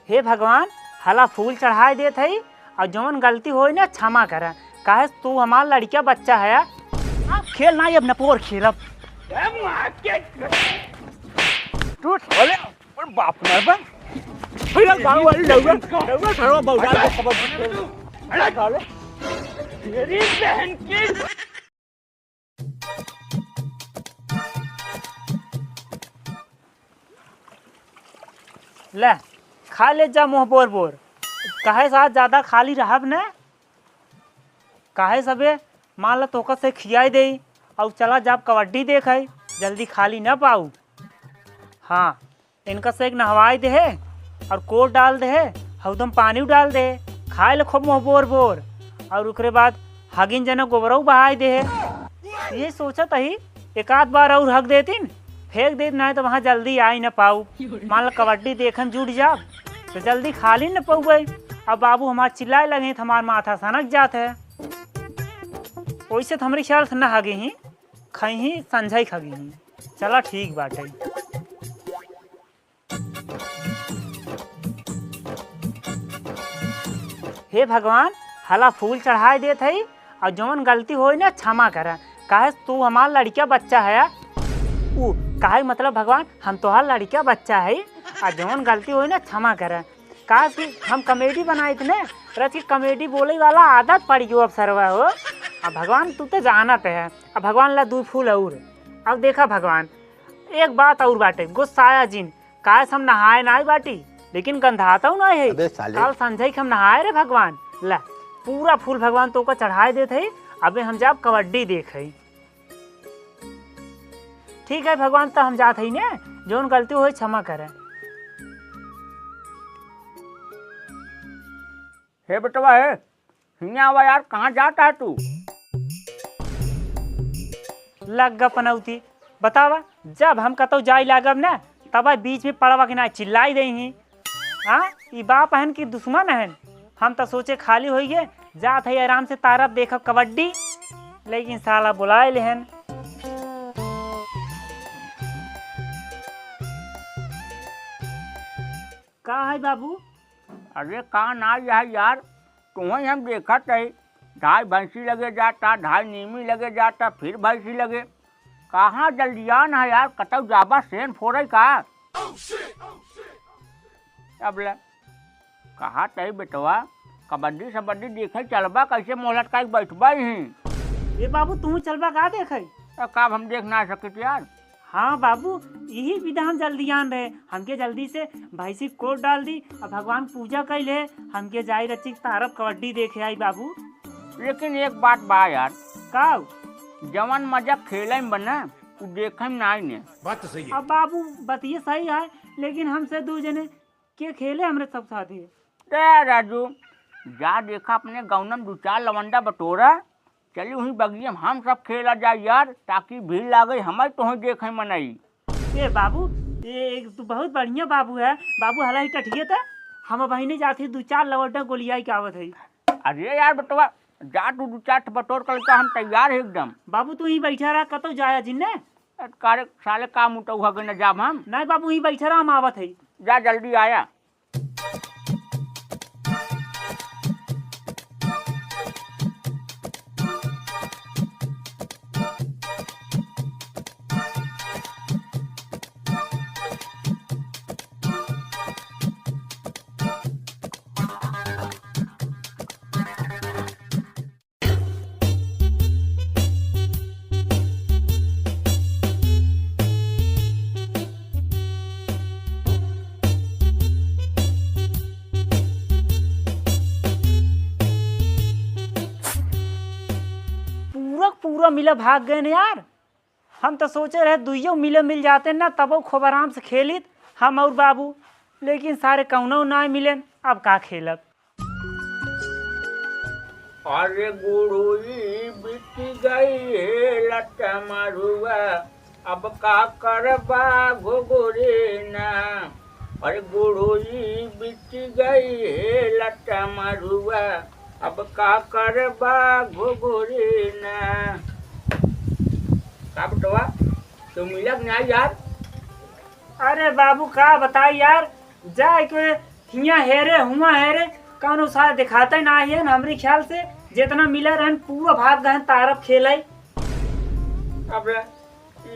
हे भगवान हला फूल चढ़ाए देत हई और जौन गलती होई ना क्षमा कर। काहे तू हमार लड़का बच्चा है। आप खेल ना अब नपोर खेलब टूट बोले और बाप मरबा फिर गांव वाले लौड़ा खड़ा बौड़ा के खबर अरे साले तेरी बहन की ले खा ले जा मुँह बोर बोर। काहे साथ ज़्यादा खाली रहब न काहे सबे मान ला तोका से खियाई दे और चला जब कबड्डी देख है जल्दी खाली न पाऊ। हाँ इनका से एक नहवाई दे है और कोट डाल दे है हरदम पानी डाल दे खाए ले खूब मुँह बोर बोर और उसके बाद हगिन जना गोबरऊ बहाई दे है। ये सोचा ही एक आध बार और हक देतीन फेंक दे नहीं तो वहाँ जल्दी आई न पाऊ। मान लो कबड्डी देखन जुट जा तो जल्दी खाली न पाऊ गई। अब बाबू हमार चिल्लाए लगे तो हमार माथा सनक जात है। वैसे तो हमारी ख्याल से न हगे ही खई ही संझा ही खगी ही। चला ठीक बाटे। हे भगवान हला फूल चढ़ाए देत हई और जौन गलती होई ना क्षमा कर। काहे तू हमार लड़का बच्चा है। काहे मतलब भगवान हम तोहार लड़का बच्चा है और जौन गलती होई ना क्षमा कर। काहे कि हम कॉमेडी बनाए थे ना रच कॉमेडी बोले वाला आदत पड़ गयो अब सरवा हो। अब भगवान तू तो जानत है। अब भगवान ला 2 फूल और अब देखा भगवान एक बात और बाटे गुस्साया जिन काहे हम नहाए ना बाटी लेकिन गंधाता हूँ ना है। कल संझई हम नहाए रे भगवान ला पूरा फूल भगवान तो का चढ़ाए देते है। अबे हम जाब कबड्डी देख है। ठीक है भगवान तो हम जात है ने जौन गलती हो क्षमा करे। हे बेटवा है हिया आवा यार कहाँ जाता है तू लग गा पनौती बतावा जब हम कतो जाई लागब ना तब बीच में पड़वा के ना चिल्लाई दे ही। हाँ ये बाप हन की दुश्मन हन। हम तो सोचे खाली हो गए जात है आराम से तारब देखब कबड्डी लेकिन साला बुलाए लेहन। का है बाबू अरे कहाँ ना है यार तुम्हें हम देखा थे ढाई भैंसी लगे जाता ढाई नीमी लगे जाता फिर भैंसी लगे कहाँ जल्दियान है यार कतौ जाबा सेन फोड़े का अब ले कहा तही बेटवा कबड्डी सबड्डी देखे चलबा कैसे मोहलत का बैठबा ही। ये बाबू तू चलबा का देखे तो कब हम देख ना सके यार। हाँ बाबू यही विधा हम जल्दी आन रहे हमके जल्दी से भैंसी कोट डाल दी और भगवान पूजा कर ले हमके जाई रची तारब कबड्डी देखे आई बाबू। लेकिन एक बात बा यार का जवन मजा खेले में बना तू देखे में ना ने बात तो सही है। अब बाबू बतिए सही है लेकिन हमसे 2 जने के खेले हमरे सब साथी राजू जा देखा अपने गौनम 2-4 लवंडा बटोरा चली वही बगिया हम सब खेला जाए यार ताकि भीड़ लागे हमारे तो देखे मनाई। ए बाबू ये एक तो बहुत बढ़िया बाबू है बाबू हला ही टठिए था हम बहिनी जाती 2-4 लवंडा गोलियाई के आवत है। अरे यार बटवा जा तू 2-4 बटोर कर हम तैयार है एकदम। बाबू तू ही बैठा रहा कतो जाया जिन्ने कार्य साले काम उठा न जाब हम नहीं बाबू ही बैठा रहा हम आवत है। जा जल्दी आया। पूरा मिला भाग गए न यार। हम तो सोचे रहे 2 मिले मिल जाते ना तब खूब आराम से खेलित हम और बाबू लेकिन सारे कौनो ना मिले अब का खेलब। अरे गुड़ुई बीत गई है लट्टा मारुआ अब का करबा घुघुरी ना। अरे गुड़ुई बीत गई है लट्टा मारुआ अब का करबा घुघुरी ना। का बटवा तो मिलक ना यार। अरे बाबू का बताई यार जाए के हिया हेरे हुआ हेरे कौनो साथ दिखाते ना है हमरे ख्याल से जितना मिला रहन पूरा भाग गहन तारब खेले। अब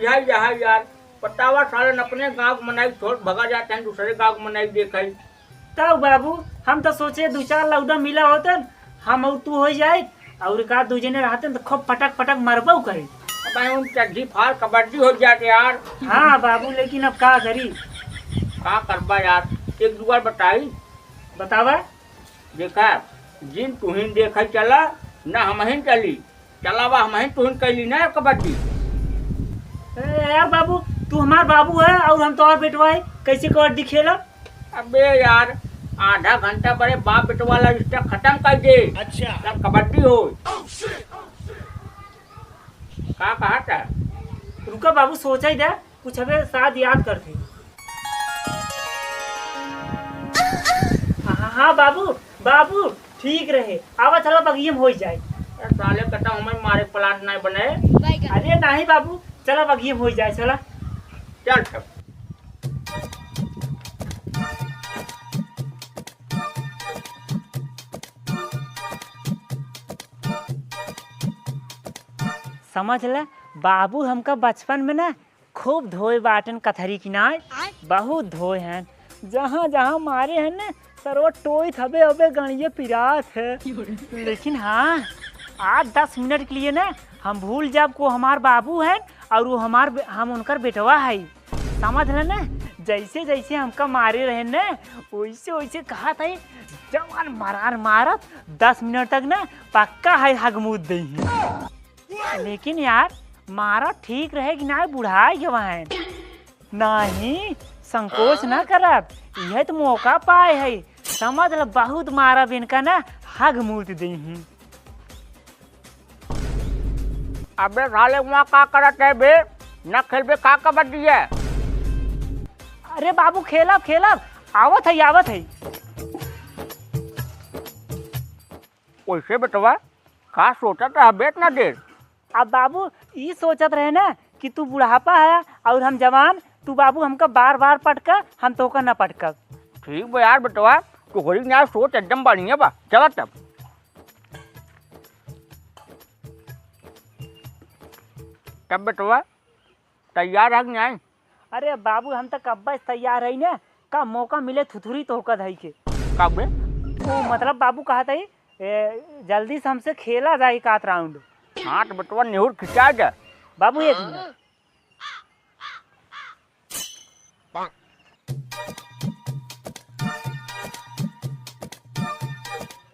यही यार पतावा साले अपने गाँव मनाई छोड़ भगा जाते हैं दूसरे गाँव मनाई देखे। तब बाबू हम तो सोचे 2-4 लौडा मिला होते हम और तू हो जाए और का दू जने रहते तो खूब पटक पटक मरबो करे। अब चड्डी फाड़ कबड्डी हो जाते यार। हाँ बाबू लेकिन अब का करी का करबा यार एक दुआर बताई बतावा। देखा जिन तुहिन देखा चला ना हमहिन चली चलावा हमहिन तुहिन कैली ना कबड्डी। यार बाबू तू हमार बाबू है और हम तो और बेटवा है कैसे कबड्डी खेला। अबे यार आधा घंटा बड़े बाप बेटो वाला रिश्ता खत्म कर दे। अच्छा तब कबड्डी हो। का कहा था रुका बाबू सोचा ही दे कुछ हमें साथ याद करते। हाँ बाबू बाबू ठीक रहे आवा चला बगियम हो जाए। साले कहता हमें मारे प्लांट नहीं बने। अरे नहीं बाबू चला बगियम हो जाए चला चल तब। समझ ले बाबू हमका बचपन में ना खूब धोए बाटन कथरी किनार बहुत धोए हैं जहाँ जहाँ मारे हैं ना सरवा टोई थबे अबे गणिये पिरात है। लेकिन हाँ 8-10 मिनट के लिए ना हम भूल जाब को हमार बाबू हैं और वो हम उनकर बेटवा है। समझ ले ना जैसे जैसे हमका मारे रहे ना वैसे वैसे कहा था जवान मारत 10 मिनट तक ना पक्का है हगमूद दे। लेकिन यार मारा ठीक रहेगी ना बुढ़ाई के वहाँ नहीं संकोच ना करब यह तो मौका पाए है। समझ ल बहुत मारा इनका ना हग मूर्त दे। अबे साले वहाँ का करत है बे न खेलबे का कबड्डी है। अरे बाबू खेलब आवत है। वैसे बेटवा का सोचा था बेट ना देर। अब बाबू ये सोचत रहे ना कि तू बुढ़ापा है और हम जवान तू बाबू हमका बार बार पटका हम तो का न पटका। ठीक बा यार बेटवा तो होरी ना सोच एकदम बढ़िया बा चला तब। तब बेटवा तैयार है नहीं। अरे बाबू हम तो कब्बा तैयार है ना का मौका मिले थुथुरी तो का धई के कब तो मतलब बाबू कहा था जल्दी से हमसे खेला जाए 1 राउंड। हाँ तो बेटवा नेहुर खिंचा जा बाबू 1 मिनट।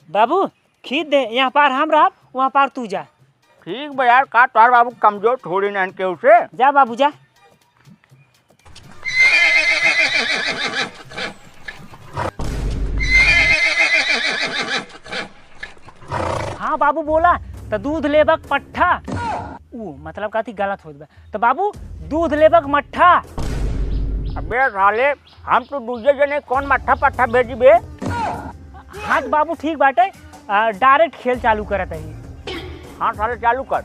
बाबू खींच दे यहाँ पार हम रहा वहाँ पार तू जा। ठीक बा यार का तोहार बाबू कमजोर थोड़ी न के उसे जा बाबू जा। हाँ बाबू बोला तो दूध लेबक पट्ठा मतलब का थी गलत हो जाए तो बाबू दूध लेबक मट्ठा। अबे साले हम तो दूसरे जने कौन मट्ठा पट्ठा भेजी बे। हाँ तो बाबू ठीक बाटे डायरेक्ट खेल चालू करत है। हाँ साले चालू कर।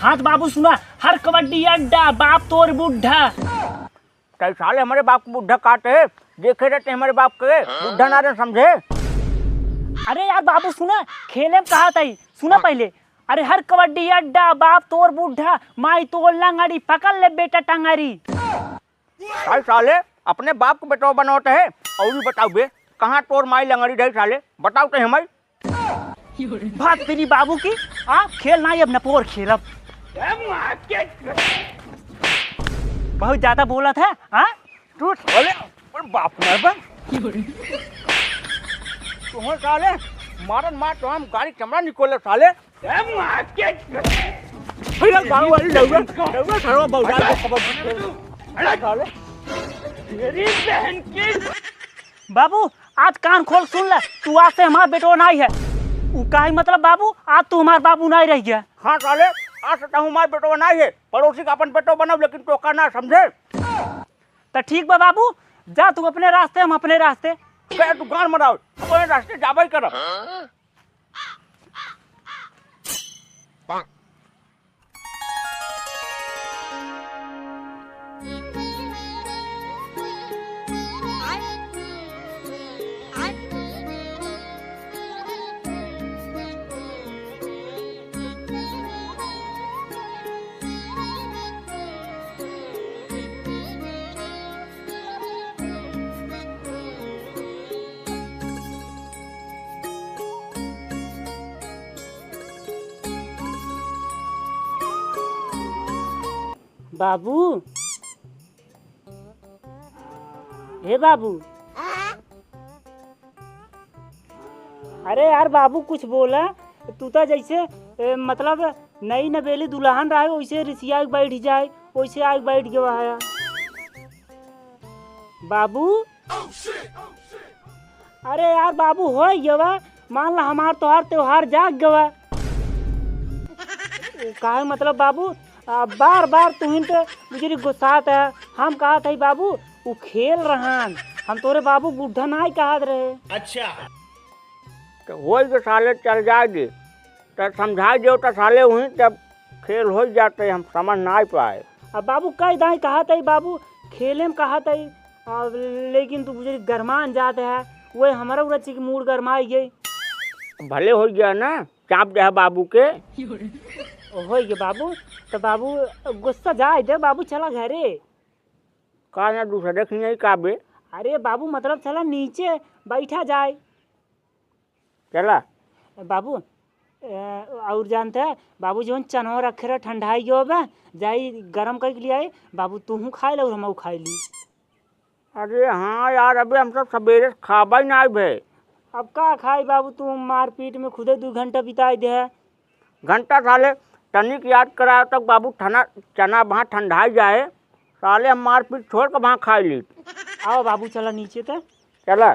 हाँ तो बाबू सुना हर कबड्डी अड्डा बाप तोर बुढ़ा। कई साले हमारे बाप को बुढ़ा काटे देखे रहते हमारे बाप के बुढ़ा ना रहे समझे। अरे यार बाबू सुना खेले में कहा था सुना पहले। अरे हर कबड्डी अड्डा बाप तोर बुढ़ा माई तोर लंगड़ी पकड़ ले बेटा टंगारी। कई साले अपने बाप को बेटा बनाते है और भी बताओ बे कहाँ तोर माई लंगड़ी रही साले बताओ तो हमारी बात तेरी बाबू की। खेल ना अब नपोर खेलब बहुत ज्यादा बोला था। तू साले बाप न तुम्हें साले मारन मार तो हम गाड़ी चमड़ा निकोले साले। बाबू आज कान खोल सुन ले तू आज से हमारा बेटो नहीं है का मतलब बाबू आज तू हमारा बाबू नहीं रह गया। हाँ साले आज से हमारे बेटो नहीं है पड़ोसी का अपन बेटो बनाओ लेकिन तो का ना समझे। तो ठीक बा बाबू जा तू अपने रास्ते हम अपने रास्ते तू गान मराओ अपने रास्ते जाबा ही करब। I बाबू, हे बाबू, अरे यार बाबू कुछ बोला। तू तो जैसे मतलब नई नवेली दुल्हन रहे वैसे रिसिया के बैठ जाए, वैसे आग बैठ गया है बाबू। अरे यार बाबू हो गया, मान ला हमार तोहार त्योहार जाग गया। काहे मतलब बाबू बार बार तुहिन पे मुझे गुस्सात है। हम कहा था बाबू वो खेल रहन, हम तोरे बाबू बुढ़ा नहीं कहत रहे। अच्छा तो हो तो साले चल जाएगी तो समझा दो तो साले वहीं जब खेल हो जाते हम समझ ना पाए। अब बाबू कई दाई कहा था बाबू खेले में कहा था, लेकिन तू मुझे गरमान जाते है वही हमारा उड़ची की मूड गरमाई गई। भले हो गया ना चाप दे बाबू के। हो गया बाबू, तो बाबू गुस्सा जाए दे बाबू, चला घरे। का ना दूसरे की नहीं काबे। अरे बाबू मतलब चला नीचे बैठा जाए। चला बाबू और जानते हैं बाबू जो चनो रखे रहे ठंडाई गयो बे जाई गरम करके लिए आए बाबू, तू खाए लो हम खाई ली। अरे हाँ यार अभी हम सब सवेरे खाबा ही ना भे। अब का खाई बाबू, तू मारपीट में खुदे 2 घंटा बिताई दे है। घंटा साले तनिक याद कराया तक बाबू ठना चना वहाँ ठंडाई जाए, साले हम मारपीट छोड़ कर वहाँ खा ली। आओ बाबू चला नीचे तो। चला।